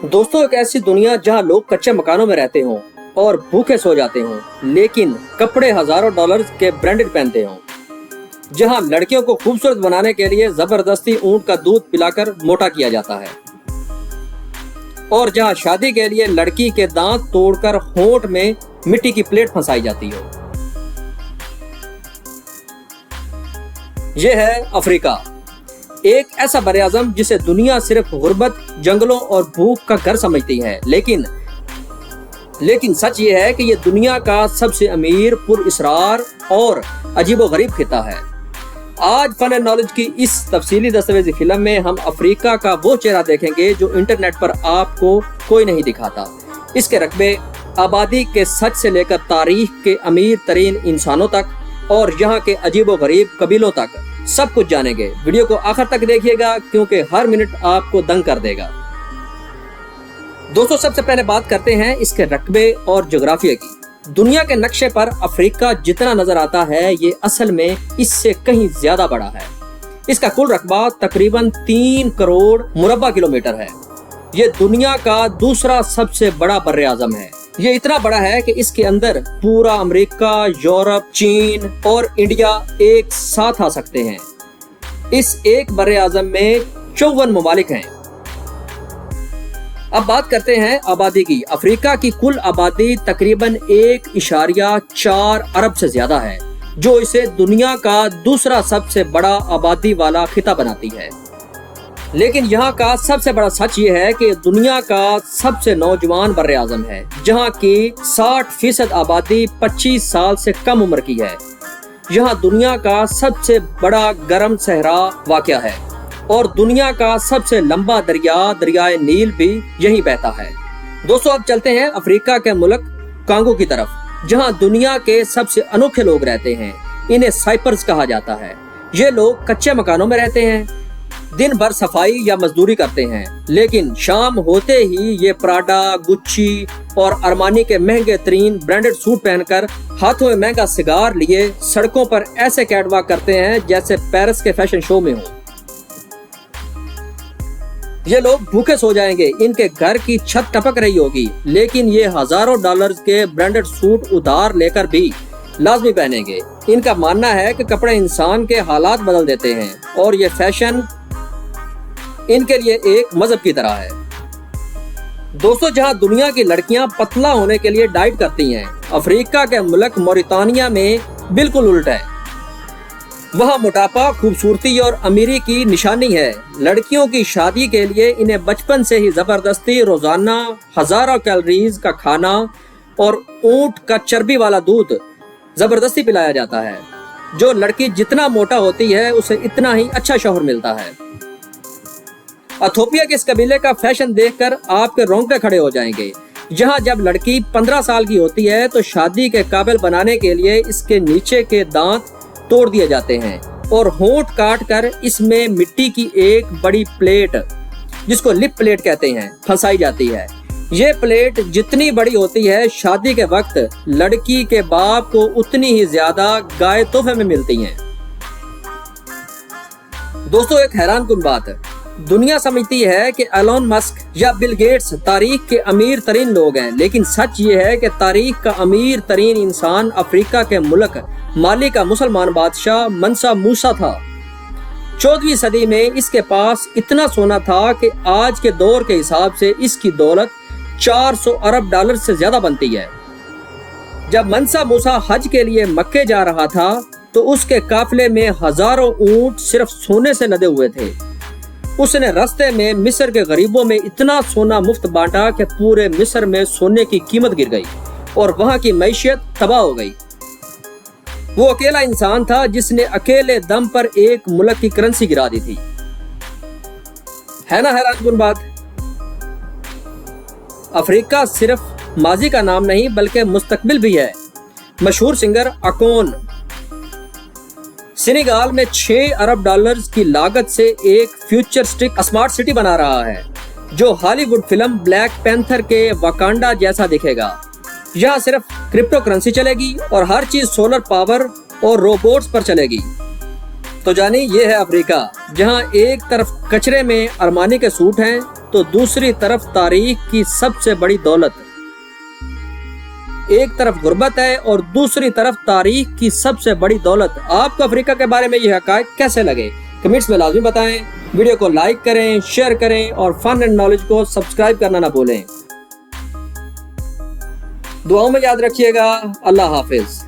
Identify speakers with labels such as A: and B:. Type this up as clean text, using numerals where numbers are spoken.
A: दोस्तों, एक ऐसी दुनिया जहां लोग कच्चे मकानों में रहते हों और भूखे सो जाते हों, लेकिन कपड़े हजारों डॉलर्स के ब्रांडेड पहनते हों, जहां लड़कियों को खूबसूरत बनाने के लिए जबरदस्ती ऊंट का दूध पिलाकर मोटा किया जाता है और जहां शादी के लिए लड़की के दांत तोड़कर होंठ में मिट्टी की प्लेट फंसाई जाती हो। यह है अफ्रीका, एक ऐसा बरआज़म जिसे दुनिया सिर्फ गुर्बत, जंगलों और भूख का घर समझती है, लेकिन सच ये है कि ये दुनिया का सबसे अमीर, पुरअसरार और अजीबोगरीब खिता है। आज फन एंड नॉलेज की इस तफसीली दस्तावेजी फिल्म में हम अफ्रीका का वो चेहरा देखेंगे जो इंटरनेट पर आपको कोई नहीं दिखाता। इसके रकबे, आबादी के सच से लेकर तारीख के अमीर तरीन इंसानों तक और यहाँ के अजीबोगरीब कबीलों तक सब कुछ जानेंगे। वीडियो को आखिर तक देखिएगा क्योंकि हर मिनट आपको दंग कर देगा। दोस्तों, सबसे पहले बात करते हैं इसके रकबे और जोग्राफिया की। दुनिया के नक्शे पर अफ्रीका जितना नजर आता है, ये असल में इससे कहीं ज्यादा बड़ा है। इसका कुल रकबा तकरीबन 3 करोड़ मुरब्बा किलोमीटर है। ये दुनिया का दूसरा सबसे बड़ा बर्र-ए-आज़म है। ये इतना बड़ा है कि इसके अंदर पूरा अमेरिका, यूरोप, चीन और इंडिया एक साथ आ सकते हैं। इस एक बर्र-ए-आज़म में 54 ममालिक हैं। अब बात करते हैं आबादी की। अफ्रीका की कुल आबादी तकरीबन 1.4 अरब से ज्यादा है, जो इसे दुनिया का दूसरा सबसे बड़ा आबादी वाला खिता बनाती है। लेकिन यहाँ का सबसे बड़ा सच ये है कि दुनिया का सबसे नौजवान बर्र-ए-आज़म है, जहाँ की 60% आबादी 25 साल से कम उम्र की है। यहाँ दुनिया का सबसे बड़ा गर्म सहरा वाक़या है और दुनिया का सबसे लंबा दरियाए नील भी यहीं बहता है। दोस्तों, अब चलते हैं अफ्रीका के मुल्क कांगो की तरफ, जहाँ दुनिया के सबसे अनोखे लोग रहते हैं। इन्हें साइपर्स कहा जाता है। ये लोग कच्चे मकानों में रहते हैं, दिन भर सफाई या मजदूरी करते हैं, लेकिन शाम होते ही ये प्राडा, गुच्ची और अरमानी के महंगे तरीन ब्रांडेड सूट पहनकर हाथों में महंगा सिगार लिए सड़कों पर ऐसे कैटवॉक करते हैं जैसे पेरिस के फैशन शो में हो। ये लोग भूखे सो जाएंगे, इनके घर की छत टपक रही होगी, लेकिन ये हजारों डॉलर्स के ब्रांडेड सूट उधार लेकर भी लाजमी पहनेंगे। इनका मानना है कि कपड़े इंसान के हालात बदल देते हैं और ये फैशन इनके लिए एक मजहब की तरह है। दोस्तों, जहां दुनिया की लड़कियां पतला होने के लिए डाइट करती हैं, अफ्रीका के मुल्क मोरितानिया में बिल्कुल उल्टा है। वहां मोटापा खूबसूरती और अमीरी की निशानी है। लड़कियों की शादी के लिए इन्हें बचपन से ही जबरदस्ती रोजाना हजारों कैलोरीज का खाना और ऊंट का चर्बी वाला दूध जबरदस्ती पिलाया जाता है। जो लड़की जितना मोटा होती है, उसे इतना ही अच्छा शौहर मिलता है। इथियोपिया के इस कबीले का फैशन देखकर आपके रोंगटे खड़े हो जाएंगे। जहां जब लड़की 15 साल की होती है तो शादी के काबिल बनाने के लिए इसके नीचे के दांत तोड़ दिए जाते हैं और होंठ काट कर इसमें मिट्टी की एक बड़ी प्लेट, जिसको लिप प्लेट कहते हैं, फंसाई जाती है। ये प्लेट जितनी बड़ी होती है, शादी के वक्त लड़की के बाप को उतनी ही ज्यादा गाय तोहफे में मिलती हैं। दोस्तों, एक हैरानकुन बात है, दुनिया समझती है कि एलोन मस्क या बिल गेट्स तारीख के अमीर तरीन लोग हैं, लेकिन सच ये है कि तारीख का अमीर तरीन इंसान अफ्रीका के मुल्क माली का मुसलमान बादशाह मंसा मूसा था। 14वीं सदी में इसके पास इतना सोना था कि आज के दौर के हिसाब से इसकी दौलत 400 अरब डॉलर से ज्यादा बनती है। जब मंसा मूसा हज के लिए मक्के जा रहा था तो उसके काफिले में हजारों ऊंट सिर्फ सोने से लदे हुए थे। उसने रास्ते में मिस्र के गरीबों में इतना सोना मुफ्त बांटा कि पूरे मिस्र में सोने की कीमत गिर गई और वहां की मैशियत तबाह हो गई। वो अकेला इंसान था जिसने अकेले दम पर एक मुल्क की करेंसी गिरा दी थी। है ना हैरानकुन बात। अफ्रीका सिर्फ माजी का नाम नहीं बल्कि मुस्तकबिल भी है। मशहूर सिंगर अकोन सेनेगाल में 6 अरब डॉलर्स की लागत से एक फ्यूचरिस्टिक स्मार्ट सिटी बना रहा है, जो हॉलीवुड फिल्म ब्लैक पैंथर के वाकांडा जैसा दिखेगा। यहाँ सिर्फ क्रिप्टो करेंसी चलेगी और हर चीज सोलर पावर और रोबोट्स पर चलेगी। तो जानी ये है अफ्रीका, जहाँ एक तरफ कचरे में अरमानी के सूट हैं تو دوسری طرف تاریخ کی سب سے بڑی دولت۔ ایک طرف غربت ہے اور دوسری طرف تاریخ کی سب سے بڑی دولت۔ آپ کو افریقہ کے بارے میں یہ حقائق کیسے لگے؟ کمنٹس میں لازمی بتائیں۔ ویڈیو کو لائک کریں، شیئر کریں اور فن اینڈ نالج کو سبسکرائب کرنا نہ بھولیں۔ دعاؤں میں یاد رکھیے گا۔ اللہ حافظ۔